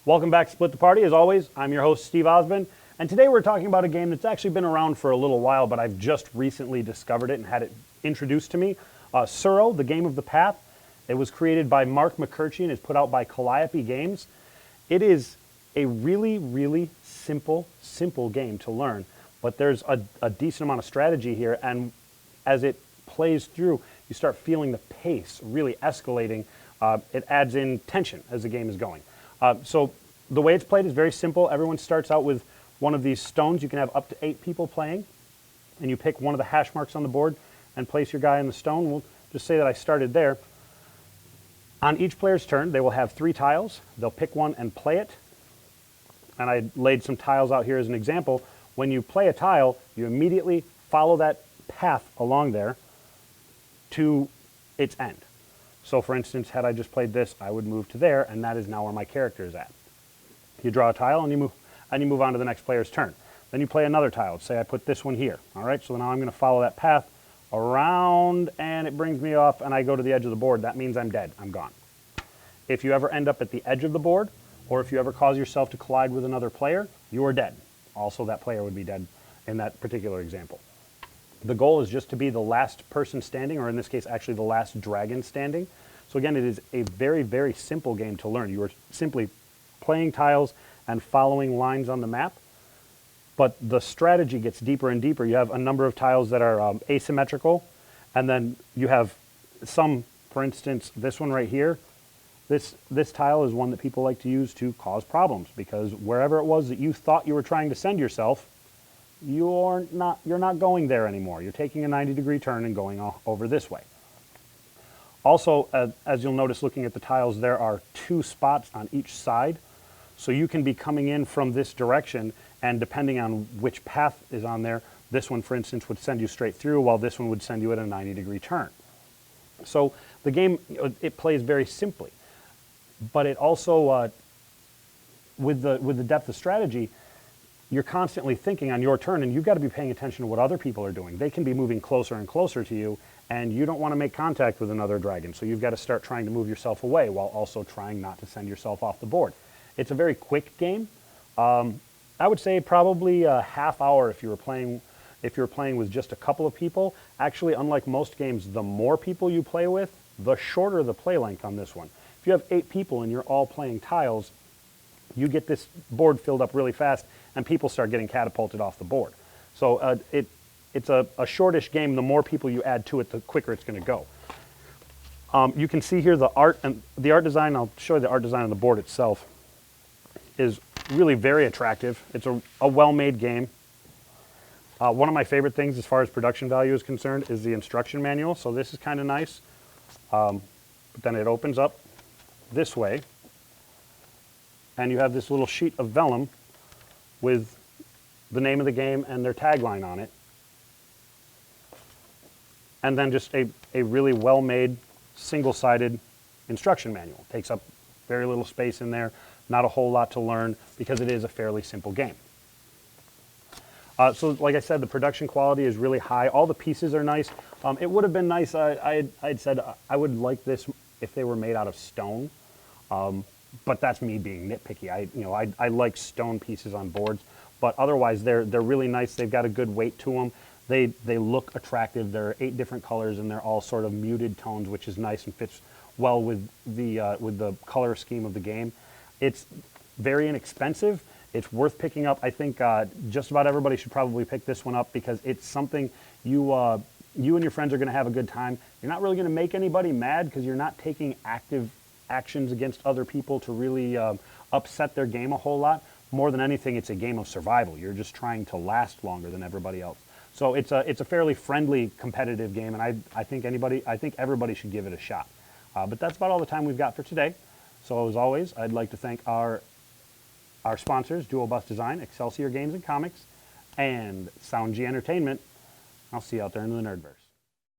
Welcome back to Split the Party. As always, I'm your host, Steve Osmond, and today we're talking about a game that's actually been around for a little while, but I've just recently discovered it and had it introduced to me. Tsuro, the Game of the Path. It was created by Tom McMurchie and is put out by Calliope Games. It is a really, really simple game to learn, but there's a decent amount of strategy here, and as it plays through, you start feeling the pace really escalating. It adds in tension as the game is going. So the way it's played is very simple. Everyone starts out with one of these stones. You can have up to 8 people playing, and you pick one of the hash marks on the board and place your guy in the stone. We'll just say that I started there. On each player's turn, they will have 3 tiles. They'll pick one and play it. And I laid some tiles out here as an example. When you play a tile, you immediately follow that path along there to its end. So for instance, had I just played this, I would move to there, and that is now where my character is at. You draw a tile and you move on to the next player's turn. Then you play another tile. Say I put this one here. All right, so now I'm going to follow that path around, and it brings me off, and I go to the edge of the board. That means I'm dead. I'm gone. If you ever end up at the edge of the board, or if you ever cause yourself to collide with another player, you are dead. Also, that player would be dead in that particular example. The goal is just to be the last person standing, or in this case, actually the last dragon standing. So again, it is a very, very simple game to learn. You are simply playing tiles and following lines on the map, but the strategy gets deeper and deeper. You have a number of tiles that are asymmetrical, and then you have some, for instance, this one right here. This tile is one that people like to use to cause problems, because wherever it was that you thought you were trying to send yourself, you're not going there anymore. You're taking a 90-degree turn and going over this way. Also, as you'll notice looking at the tiles, there are 2 spots on each side. So you can be coming in from this direction, and depending on which path is on there, this one, for instance, would send you straight through, while this one would send you at a 90-degree turn. So the game, it plays very simply. But it also, with the depth of strategy, you're constantly thinking on your turn, and you've got to be paying attention to what other people are doing. They can be moving closer and closer to you, and you don't want to make contact with another dragon. So you've got to start trying to move yourself away while also trying not to send yourself off the board. It's a very quick game. I would say probably a half hour if you were playing with just a couple of people. Actually, unlike most games, the more people you play with, the shorter the play length on this one. If you have 8 people and you're all playing tiles, you get this board filled up really fast, and people start getting catapulted off the board. So it's a shortish game. The more people you add to it, the quicker it's going to go. You can see here the art design. I'll show you the art design on the board itself. Is really very attractive. It's a well-made game. One of my favorite things as far as production value is concerned is the instruction manual. So this is kind of nice. But then it opens up this way, and you have this little sheet of vellum with the name of the game and their tagline on it. And then just a really well-made, single-sided instruction manual. Takes up very little space in there, not a whole lot to learn, because it is a fairly simple game. So like I said, the production quality is really high. All the pieces are nice. It would have been nice, I had said I would like this if they were made out of stone. But that's me being nitpicky. I like stone pieces on boards, but otherwise they're really nice. They've got a good weight to them. They look attractive. There are 8 different colors, and they're all sort of muted tones, which is nice and fits well with the color scheme of the game. It's very inexpensive. It's worth picking up. I think just about everybody should probably pick this one up, because it's something you and your friends are going to have a good time. You're not really going to make anybody mad, because you're not taking active actions against other people to really upset their game a whole lot. More than anything, it's a game of survival. You're just trying to last longer than everybody else. So it's a fairly friendly, competitive game, and I think everybody should give it a shot. But that's about all the time we've got for today. So as always, I'd like to thank our sponsors, Dual Bus Design, Excelsior Games and Comics, and Sound G Entertainment. I'll see you out there in the nerdverse.